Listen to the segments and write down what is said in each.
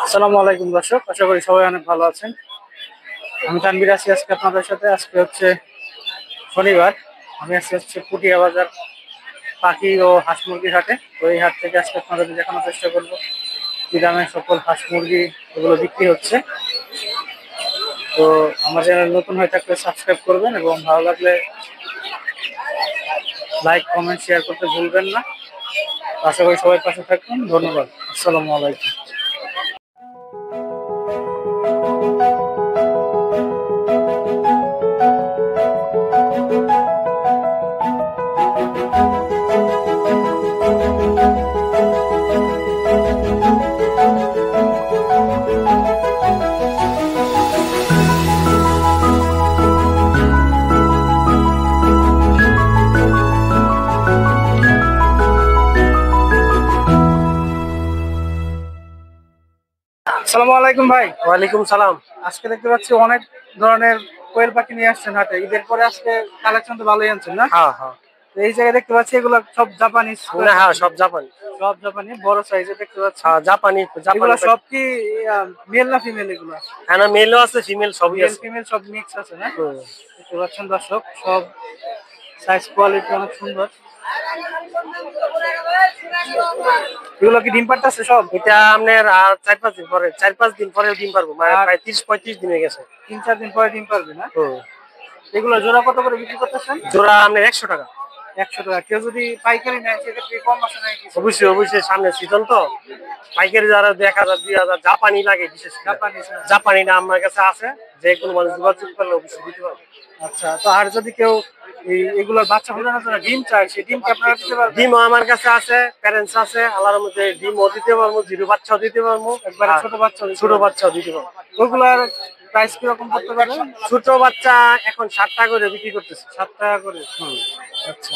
আসসালামু আলাইকুম দর্শক, আশা করি সবাই অনেক ভালো আছেন। আমি তানভীর আছি আজকে আপনাদের সাথে। আজকে হচ্ছে শনিবার। আমি আজকে হচ্ছে পুটিয়া বাজার পাখি ও হাঁস মুরগির হাটে। তো এই হাট থেকে আজকে আপনাদের দেখানোর চেষ্টা করবো কি দামে সকল হাঁস মুরগি এগুলো বিক্রি হচ্ছে। তো আমার চ্যানেল নতুন হয়ে থাকলে সাবস্ক্রাইব করবেন এবং ভালো লাগলে লাইক কমেন্ট শেয়ার করতে ভুলবেন না। আশা করি সবাই পাশে থাকবেন। ধন্যবাদ। আসসালামু আলাইকুম। আসসালামু আলাইকুম ভাই। ওয়ালাইকুম সালাম। আজকে দেখতে পাচ্ছি অনেক ধরনের কোয়েল পাখি নিয়ে আসছেন হাটে। ঈদের পরে আজকে কালেকশন তো ভালোই আনছেন না? হ্যাঁ হ্যাঁ। তো এই জায়গায় দেখতে পাচ্ছি এগুলো সব জাপানি। না হ্যাঁ, সব জাপানি। সব জাপানি বড় সাইজে দেখতে পাচ্ছি। হ্যাঁ, জাপানি এগুলো জাপানি। সব কি মেল না ফিমেল? এগুলো হ্যাঁ, না মেলও আছে ফিমেল সবই মেল আছে। ফিমেল সব মিক্স আছে না? হুম। দেখতে পাচ্ছেন দর্শক, সব সাইজ কোয়ালিটি অনেক সুন্দর। এগুলো কি ডিম পাড়তেছে সব? এটা আপনার আর 4-5 দিন পরে ডিম পারবো, মানে প্রায় 30-35 দিন হয়ে গেছে। 3-4 দিন পরে ডিম পারবে না? হুম। এগুলো জোড়া কত করে বিক্রি করতেছেন? জোড়া আপনার 100 টাকা। 100 টাকা। কেউ যদি পাইকারি নেয় সেক্ষেত্রে কম আসে নাকি? অবশ্যই অবশ্যই, সামনে সিজন তো পাইকারি যারা 1000-2000 জাপানি লাগে, বিশেষ জাপানি। জাপানিটা আমার কাছে আছে, যে কোনো মানুষ যোগাযোগ করলে অবশ্যই দিতে পারবে। আচ্ছা, তো আর যদি কেউ এগুলোর বাচ্চা ফোটানোর জন্য ডিম চায়, সেই ডিম কি আপনারা দিতে পারবেন? ডিমও আমার কাছে আছে, প্যারেন্টস আছে, আল্লাহর মধ্যে ডিমও দিতে পারবো, জিরো বাচ্চাও দিতে পারবো, একবারে ছোট বাচ্চা? ছোট বাচ্চাও দিতে পারবো। ওগুলার প্রাইস কিরকম করতে পারে? ছোট বাচ্চা এখন 60 টাকা করে বিক্রি করতেছে। 7 টাকা করে। আচ্ছা,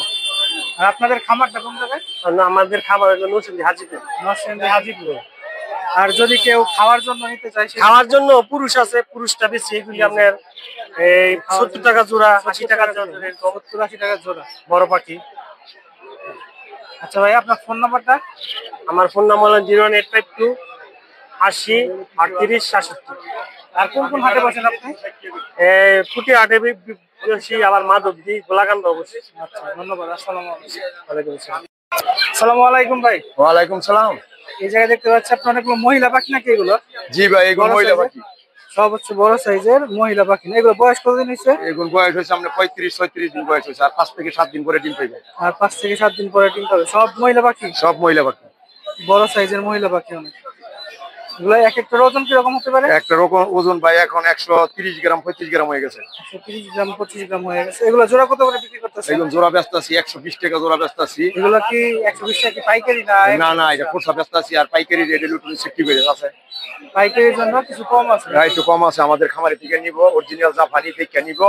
আর আপনাদের খামারটা কোন জায়গায়? আমাদের খাবার হলো নরসিংদী হাজীপুর। নরসিংদী হাজীপুর। আর যদি কেউ খাওয়ার জন্য নিতে চায়? খাওয়ার জন্য পুরুষ আছে, পুরুষটা বেশি, এগুলি আপনার এই 70 টাকা জোড়া, 80 টাকা জোড়া, 70-80 টাকা জোড়া বড় পাখি। আচ্ছা ভাই, আপনার ফোন নাম্বারটা? আমার ফোন নাম্বার হলো 01852 80 38 67। আর কোন কোন হাটে বসেন আপনি? ফুটি হাটে বেশি, আবার মাধবদী, গোলাকান্দ অবশ্যই। আচ্ছা, ধন্যবাদ। আসসালামু ওয়ালাইকুম আসসালাম। আসসালামু আলাইকুম ভাই। ওয়ালাইকুম সালাম। এই জায়গায় দেখতে পাচ্ছি আপনার অনেকগুলো মহিলা পাখি নাকি এগুলো? জি ভাই, এগুলো মহিলা পাখি। সব হচ্ছে বড় সাইজের মহিলা পাখি না? এগুলো বয়স কতদিন হয়েছে? এগুলো বয়স হয়েছে আমরা 35-36 দিন বয়স হয়েছে, আর 5 থেকে 7 দিন পরে ডিম পাইবে। আর 5 থেকে 7 দিন পরে ডিম পাবে। সব মহিলা পাখি? সব মহিলা পাখি। বড় সাইজের মহিলা পাখি অনেক। এগুলো এক একটা ওজন কিরকম হতে পারে? একটা রকম ওজন ভাই এখন 130 গ্রাম 35 গ্রাম হয়ে গেছে। 130 গ্রাম 25 গ্রাম হয়ে গেছে। এগুলো জোড়া কত করে বিক্রি করতেছেন? এগুলো জোড়া ব্যস্ত আছি 120 টাকা জোড়া ব্যস্ত আছি। এগুলো কি 120 টাকা কি পাইকারি না? না না, এটা কোষা ব্যস্ত আছি, আর পাইকারি রেটে লুটুন 60 করে আছে। পাইকারির জন্য কিছু কম আছে? একটু কম আছে, আমাদের খামারে থেকে নিব, অরিজিনাল জাপানি থেকে নিব।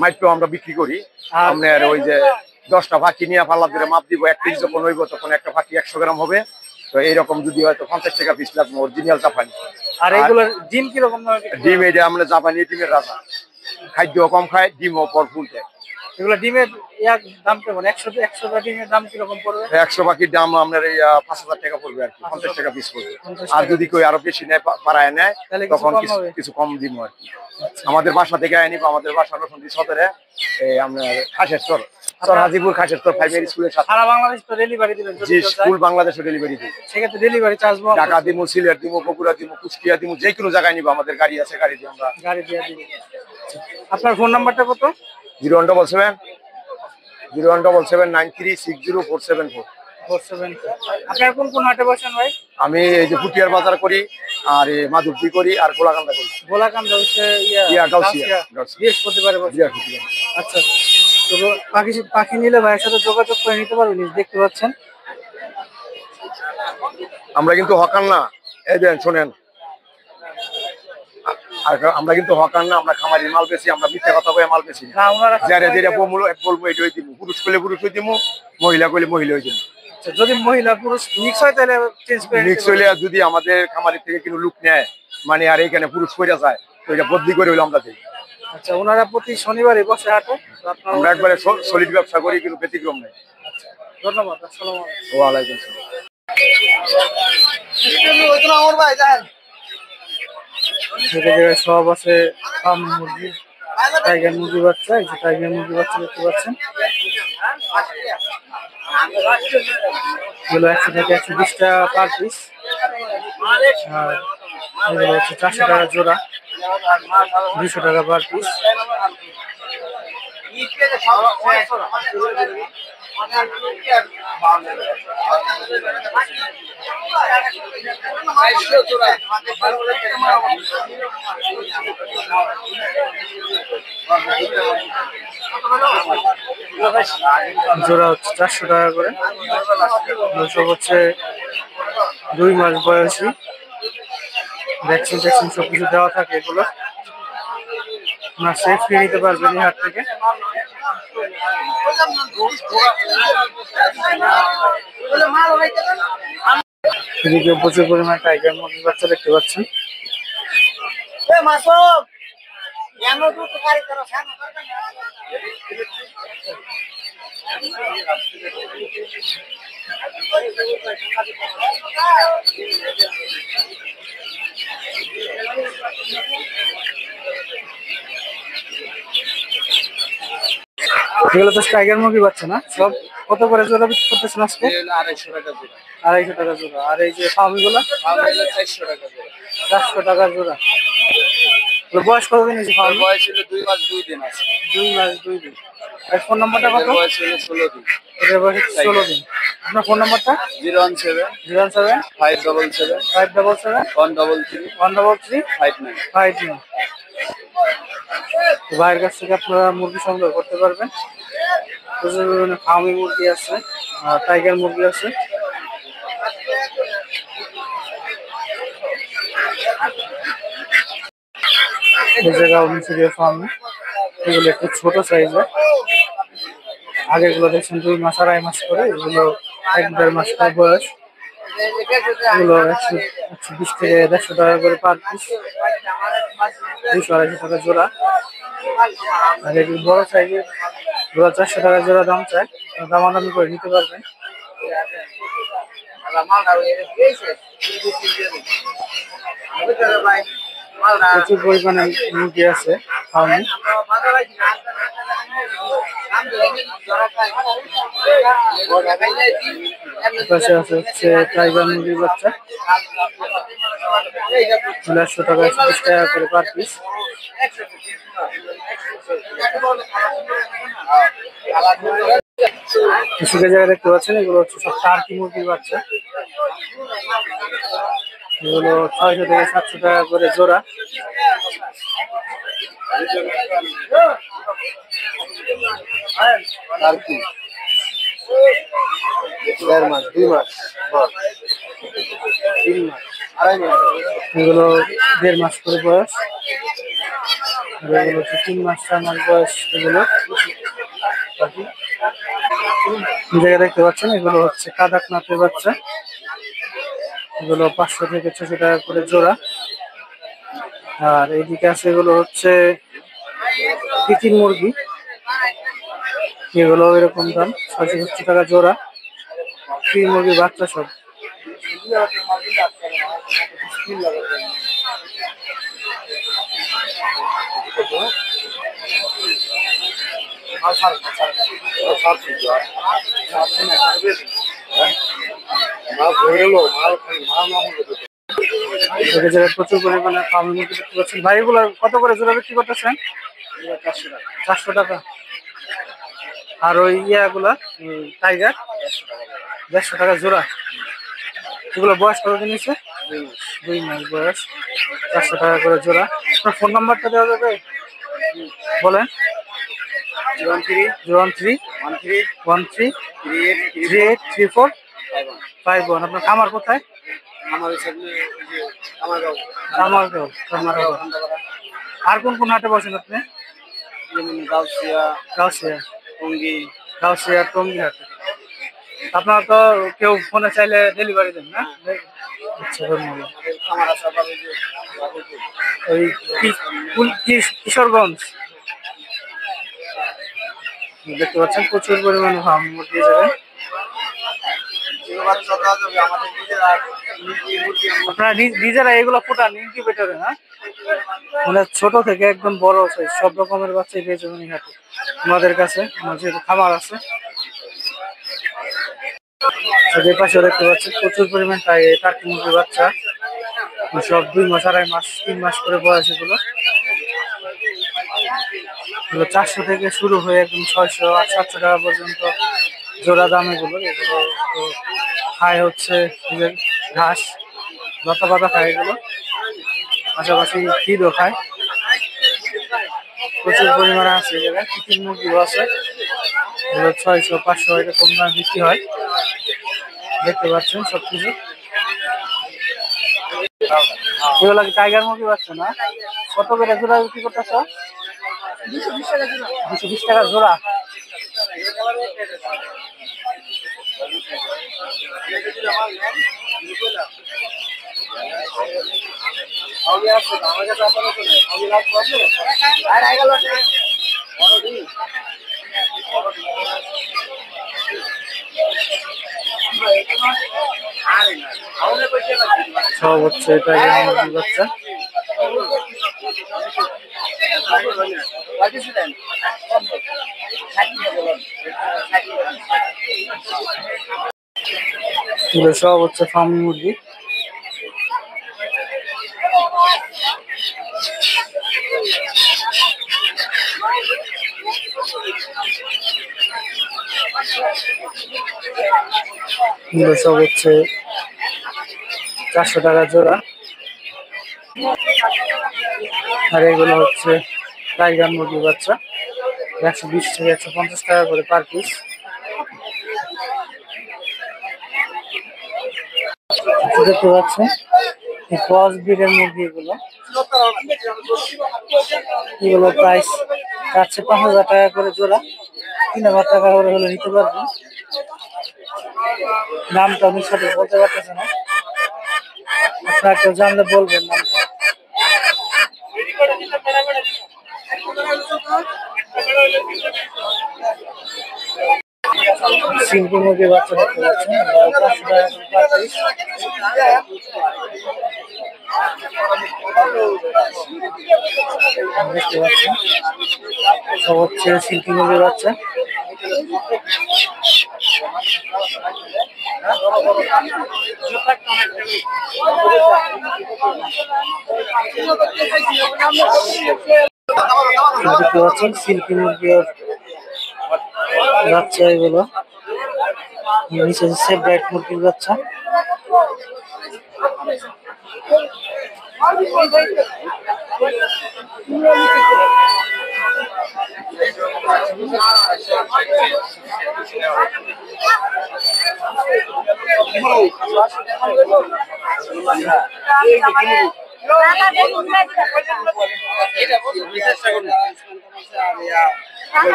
মাইক্রো আমরা বিক্রি করি। আপনার ওই যে 10টা পাখি নিয়ে পাল্লা ধরে মাপ দিব, 1 কেজি যখন হইব তখন একটা পাখি 100 গ্রাম হবে। তো এইরকম যদি হয়তো 50 টাকা পিস লাগবে, অরিজিনাল জাপানি। আর এগুলোর ডিম কিরকম? ডিম এটা আমরা জাপানি ডিমের রাজা, খাদ্য কম খায়, ডিমও ভরপুর দেয়। এগুলো ডিমের দাম কেমন? 100টা ডিমের দাম কিরকম পড়বে? 100 পাখির দাম আপনার এই 5000 টাকা পড়বে আর কি, 50 টাকা পিস পড়বে। আর যদি কেউ আরো বেশি নেয়, পাড়ায় নেয়, তখন কিছু কম দিব আর কি। আমাদের বাসা থেকে আনি, আমাদের বাসা নরসিংদী সদরে, আপনার খাসের চর, হাজীপুর খাসের চর প্রাইমারি স্কুলের সাথে। সারা বাংলাদেশ তো ডেলিভারি দিবেন? জি, স্কুল বাংলাদেশে ডেলিভারি দিই। সেক্ষেত্রে ডেলিভারি চার্জ ঢাকা দিমু, সিলেট দিমু, বগুড়া দিমু, কুষ্টিয়া দিমু, যে কোনো জায়গায় নিব, আমাদের গাড়ি আছে, গাড়ি দিয়ে আমরা গাড়ি দিয়ে দিব। আপনার ফোন নাম্বারটা কত? 01779360474। আপনার কোন কোন হাটে বসেন ভাই? আমি এই যে পুটিয়ার বাজার করি, আর মাধবদী করি, আর গোলাকান্দা করি। গোলাকান্দা হচ্ছে বৃহস্পতিবারে বসে। আচ্ছা, তো পাখি নিলে ভাইয়ের সাথে যোগাযোগ করে নিতে পারবেন। দেখতে পাচ্ছেন আমরা কিন্তু হকার না, এই দেন শোনেন, আমরা কিন্তু হকার না, আমরা খামারি মাল বেশি, আমরা মিথ্যা কথা বলে মাল বেশি না। যেটা বলবো এটাই দিব, পুরুষ করলে পুরুষ হয়ে দিব, মহিলা করলে মহিলা হয়ে দিব। যদি মহিলা পুরুষ মিক্স হয় তাহলে চেঞ্জ করে মিক্স হইলে যদি আমাদের খামারের থেকে কোনো লুক নেয়, মানে আর এখানে পুরুষ করে যায়, তো এটা বদলি করে হইলে আমরা দিই। আচ্ছা, ওনারা প্রতি শনিবারে বসে হাটে? আমরা একবারে সলিড ব্যবসা করি, কিন্তু ব্যতিক্রম নেই। ধন্যবাদ। আসসালামু আলাইকুম। ওয়ালাইকুম আসসালাম। জায়গায় সব আছে ফার্ম মুরগি, টাইগার মুরগি বাচ্চা। এই যে টাইগার মুরগি বাচ্চা দেখতে পাচ্ছেন, এগুলো 100 থেকে 120 টাকা পার পিস। আর এগুলো হচ্ছে 400 টাকা জোড়া, 200 টাকা পার পিস। জোড়া হচ্ছে 400 টাকা করে। সব হচ্ছে 2 মাস বয়সী, ভ্যাকসিন ট্যাকসিন সবকিছু দেওয়া থাকে। এগুলো আপনার সেফলি নিতে পারবেন এই হাট থেকে। এদিকে প্রচুর পরিমাণে টাইগার মুরগির বাচ্চা দেখতে পাচ্ছেন। এগুলো তো টাইগার মুরগি বাচ্চা না? সব কত করে জোড়া বিক্রি করতেছেন আজকে? 250 টাকা জোড়া। 250 টাকা জোড়া। আর এই যে ফার্ম গুলো 400 টাকা জোড়া। 400 টাকা জোড়া। বয়স কতদিন হয়েছে ফার্ম? বয়স ছিল 2 মাস 2 দিন আছে। 2 মাস 2 দিন। আর ফোন নাম্বারটা কত? বয়স ছিল 16 দিন। এটার বয়স 16 দিন। আপনার ফোন নাম্বারটা? 017 017 577 577 133 133 59। 59। ভাইয়ের কাছ থেকে আপনারা মুরগি সংগ্রহ করতে পারবেন। প্রচুর পরিমাণে ফার্মি মুরগি আছে, টাইগার মুরগি আছে। এই জায়গা মিশরীয় ফার্ম, এগুলো একটু ছোট সাইজের। আগেগুলো দেখছেন 2 মাস 2.5 মাস করে, এগুলো 1-1.5 মাস করে বয়স। এগুলো 120 থেকে 150 টাকা করে পার পিস, 200-250 টাকা জোড়া। আর এগুলো বড় সাইজের, জোড়া 400 টাকা জোড়া দাম চায়, দামাদামি করে নিতে পারবেন। প্রচুর পরিমাণে মুরগি আছে ফার্মে। পাশে আছে হচ্ছে টাইগার মুরগির বাচ্চা, 150 টাকা 120 টাকা করে পার পিস। কিছু জায়গায় দেখতে পাচ্ছেন এগুলো হচ্ছে সব টার্কি মুরগির বাচ্চা। এগুলো 600 থেকে 700 টাকা করে জোড়া। টার্কি 1.5 মাস 2 মাস 3 মাস 2.5 মাস। এগুলো 1.5 মাস করে বয়স, এগুলো হচ্ছে 3 মাস 4 মাস বয়স। এগুলো জায়গায় দেখতে পাচ্ছেন এগুলো হচ্ছে কাদাকনাথের বাচ্চা, এগুলো 500 থেকে 600 টাকা করে জোড়া। আর এইদিকে আছে এগুলো হচ্ছে তিতির মুরগি, এগুলো এরকম দাম 670 টাকা জোড়া। তিতির মুরগির বাচ্চা সব। প্রচুর পরিমাণে ফার্মি মুরগি দেখতে পাচ্ছেন। ভাই এগুলো কত করে জোড়া বিক্রি করতেছেন? 400 টাকা। আর ওই ইয়াগুলা টাইগার 150 টাকা জোড়া। এগুলো বয়স কতদিন হয়েছে? 2 মাস বয়স, 400 টাকা করে জোড়া। আপনার ফোন নাম্বারটা দেওয়া যাবে? বলেন। 01313383451। আপনার খামার কোথায়? আর কোন কোন হাটে বসেন আপনি? গাউসিয়া টঙ্গী হাটে। আপনারা তো কেউ ফোনে চাইলে ডেলিভারি দেন না? আচ্ছা, ধন্যবাদ। ওই কিশোরগঞ্জ দেখতে পাচ্ছেন প্রচুর পরিমাণে ফার্ম মুরগি। আপনারা নিজেরা এগুলো ফোটান ইনকিউবেটরে না? মানে ছোট থেকে একদম বড় সাইজ সব রকমের বাচ্চাই পেয়ে যাবেন এখানে আমাদের কাছে। আমার যেহেতু খামার আছে, যে পাশে দেখতে পাচ্ছেন প্রচুর পরিমাণ টার্কি মুরগির বাচ্চা, সব 2 মাস 2.5 মাস 3 মাস করে বয়স। এগুলো 400 থেকে শুরু হয়ে একদম 600 700 টাকা পর্যন্ত জোড়া দাম। এগুলো এগুলো তো খায় হচ্ছে ঘাস, লতা পাতা খায় এগুলো, পাশাপাশি ফিডও খায়। প্রচুর পরিমাণে আছে এই জায়গায়। চিকেন মুরগিও আছে, এগুলো 600 500 এরকম দাম বিক্রি হয়। দেখতে পাচ্ছেন সবকিছু। এগুলো কি টাইগার মুরগি বাচ্চা না? কত করে জোড়া বিক্রি করতেছ? 220 টাকা জোড়া। সব হচ্ছে টাইগার মুরগি বাচ্চা। এগুলো সব হচ্ছে ফার্মি মুরগি। এগুলো সব হচ্ছে 400 টাকা জোড়া। আর এগুলো হচ্ছে টাইগার মুরগির বাচ্চা, 120 থেকে 150 টাকা করে পার পিস। দেখতে পাচ্ছেন ক্রস ব্রিডের মুরগি। এগুলো প্রাইস 4-5 হাজার টাকা করে জোড়া, 3,000 টাকা করে হলে নিতে পারবেন। নামটা আমি সঠিক বলতে পারতেছি না, আপনারা কেউ জানলে বলবেন নামটা। সিল্কি মুরগির বাচ্চা দেখতে পাচ্ছেন, 500 টাকা করে পার পিস। দেখতে পাচ্ছেন সব হচ্ছে সিল্কি মুরগির বাচ্চা। দেখতে পাচ্ছেন সিল্কি মুরগির বাচ্চা, এগুলো নিচে সেফ ব্রাইট মুরগির বাচ্চা।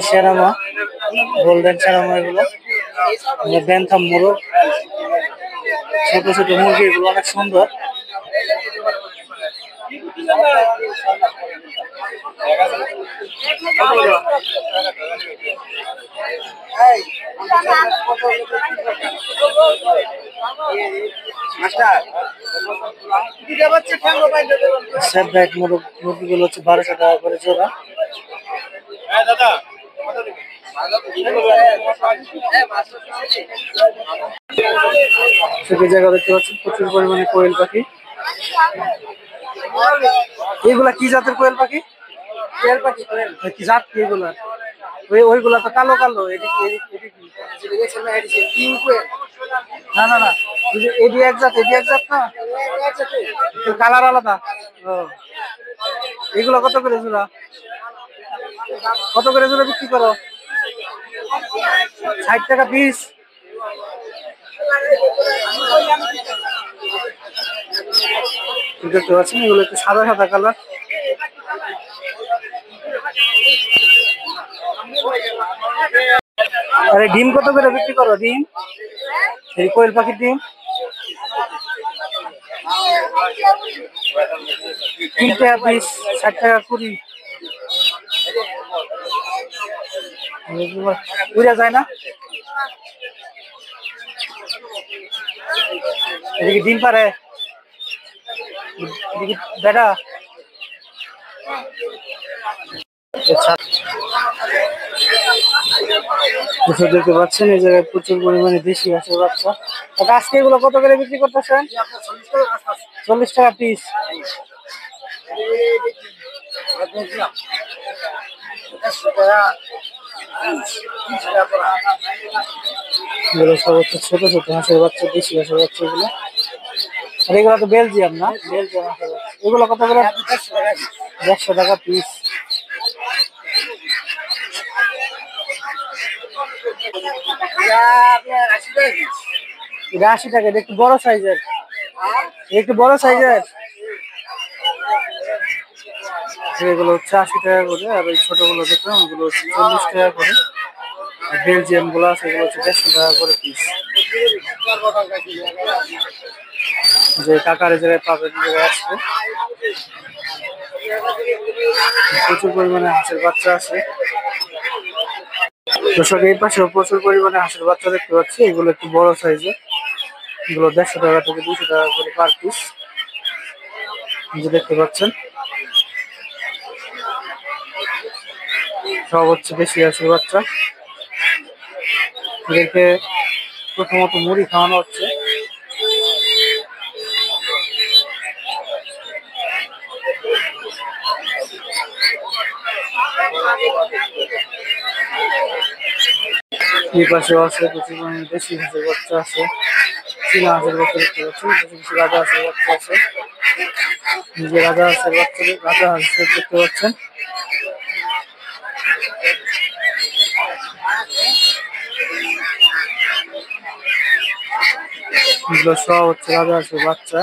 সেরামা, গোল্ডেন সেরামা, এগুলো ব্যান্থাম মোরগ, ছোট ছোট মুরগি, এগুলো অনেক সুন্দর। সেভরাইট মুরগিগুলো হচ্ছে 1200 টাকা করে জোড়া। জায়গা দেখতে পাচ্ছি প্রচুর পরিমাণে কোয়েল পাখি। এগুলা কি জাতের কোয়েল পাখি? কোয়েল পাখি কি জাত কি এগুলা? ওইগুলা তো কালো কালো। না না না, এডি এক জাত, এডি এক জাত না, কালার আলাদা। ও, এগুলো কত করে জোড়া? কত করে জোড়া বিক্রি করো? 60 টাকা পিস। দেখতে পাচ্ছেন এগুলো একটু সাদা সাদা কালার। আরে ডিম কত করে বিক্রি করো? ডিম এই কোয়েল পাখির ডিম 3 টাকা পিস, 60 টাকা 20। উড়ে যায় না? এদিকে ডিম পারে, এদিকে বেটা। দেখতে পাচ্ছেন এই জায়গায় প্রচুর পরিমাণে দেশি হাঁসের বাচ্চা। আজকে এগুলো কত করে বিক্রি করতেছেন? 40 টাকা পিস। এগুলো সব হচ্ছে ছোট ছোট হাঁসের বাচ্চা, দেশি হাঁসের বাচ্চা এগুলো। আর এগুলো তো বেলজিয়াম না? বেলজিয়াম হাঁসের বাচ্চা। এগুলো কত করে? 150 টাকা পিস। এটা 80 টাকা। এটা একটু বড় সাইজের, একটু বড় সাইজের। এগুলো হচ্ছে 80 টাকা করে, আর ওই ছোট গুলো দেখলাম ওগুলো হচ্ছে 40 টাকা করে। বেলজিয়াম গুলো আছে এগুলো হচ্ছে 150 টাকা করে পিস। যে কাকার জায়গায় পাবেন জায়গায় আসবে। প্রচুর পরিমাণে হাঁসের বাচ্চা আছে। দর্শক এই পাশেও প্রচুর পরিমাণে হাঁসের বাচ্চা দেখতে পাচ্ছি। এগুলো একটু বড় সাইজের, এগুলো 150 টাকা থেকে 200 টাকা করে পার পিস। যে দেখতে পাচ্ছেন সব হচ্ছে দেশি হাঁসের বাচ্চা। এদেরকে প্রথমত মুড়ি খাওয়ানো হচ্ছে। এই পাশেও আছে প্রচুর পরিমাণে দেশি হাঁসের বাচ্চা আছে, চীনা হাঁসের বাচ্চা দেখতে পাচ্ছেন, কিছু কিছু রাজা হাঁসের বাচ্চা আছে। নিজে রাজা হাঁসের বাচ্চা, রাজা হাঁসের দেখতে পাচ্ছেন। এগুলো সব হচ্ছে রাজা হাঁসের বাচ্চা।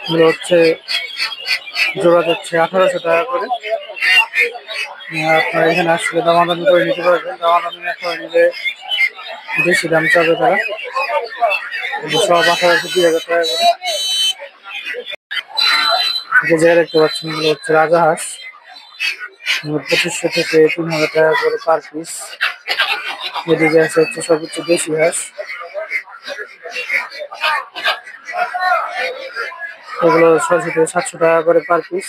এগুলো হচ্ছে জোড়া যাচ্ছে 1800 টাকা করে। আপনারা এখানে আসলে দামাদামি করে নিতে পারবেন। দামাদামি না করে নিলে বেশি দাম চাবে তারা। সব 1800 2000 টাকা করে। যে জায়গায় দেখতে পাচ্ছেন এগুলো হচ্ছে রাজা হাঁস, 2500 থেকে 3000 টাকা করে পার পিস। এদিকে আছে হচ্ছে সর্বোচ্চ দেশি হাঁস, এগুলো 600 থেকে 700 টাকা করে পার পিস।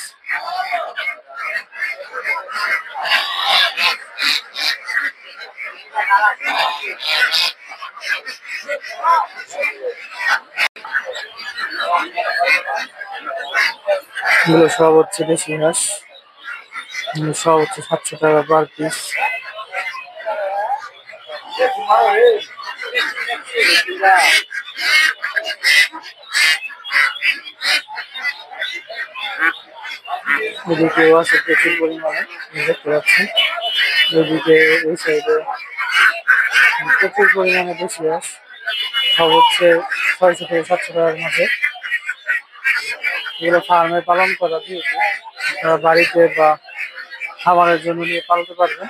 এগুলো সব হচ্ছে দেশি হাঁস, সব হচ্ছে 700 টাকা পার পিস। এদিকেও আছে প্রচুর পরিমাণে, দেখতে পাচ্ছেন। এদিকে এই সাইডে প্রচুর পরিমাণে দেশি হাঁস, সব হচ্ছে 600 থেকে 700 টাকার মধ্যে। এগুলো ফার্মে পালন করা, যেহেতু আপনারা বাড়িতে বা খাবারের জন্য নিয়ে পালতে পারবেন।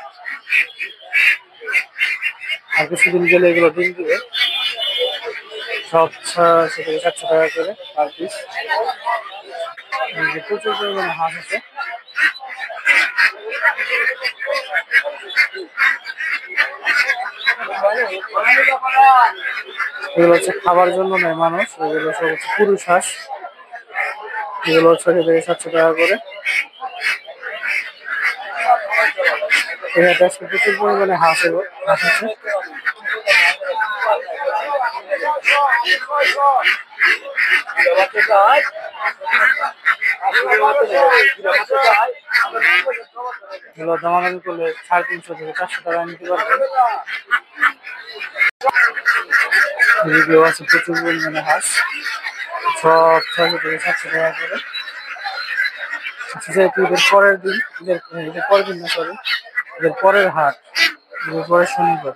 আর কিছুদিন গেলে এগুলো ডিম দিবে। সব 600 থেকে 700 টাকা করে পার পিস। প্রচুর পরিমাণে হাঁস আছে। এগুলো হচ্ছে খাবার জন্য নেয় মানুষ, এগুলো সব হচ্ছে পুরুষ হাঁস। এগুলো 600 থেকে 700 টাকা করে। এখানে প্রচুর পরিমাণে হাঁস আছে। এগুলো দামাদামি করলে 350 থেকে 400 টাকায় নিতে পারবেন। এদিকেও আছে প্রচুর পরিমাণে হাঁস, সব 600 থেকে 700 টাকা করে। যেহেতু ঈদের পরের দিন, ঈদের পরের দিন না, সরি, ঈদের পরের হাট, ঈদের পরের শনিবার,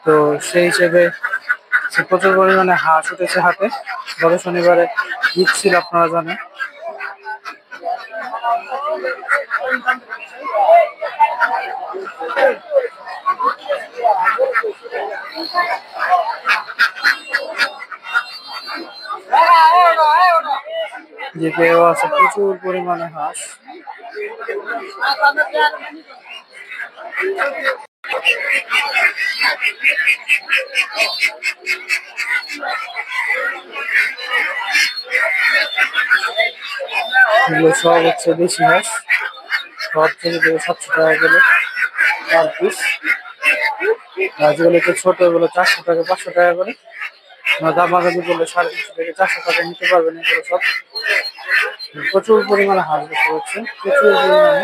তো সেই হিসেবে প্রচুর পরিমাণে হাঁস উঠেছে হাটে। গত শনিবারে ঈদ ছিল, আপনারা জানেন। যেকেও আছে প্রচুর পরিমাণে হাঁস। এগুলো সব হচ্ছে দেশি হাঁস, 6 থেকে 700 টাকা করে পার পিস। আর যেগুলো একটু ছোট এগুলো 400 টাকা 500 টাকা করে। দামাদামি করলে 350 থেকে 400 টাকা নিতে পারবেন। এগুলো সব প্রচুর পরিমাণে হাঁস দেখতে পাচ্ছেন, প্রচুর পরিমাণে।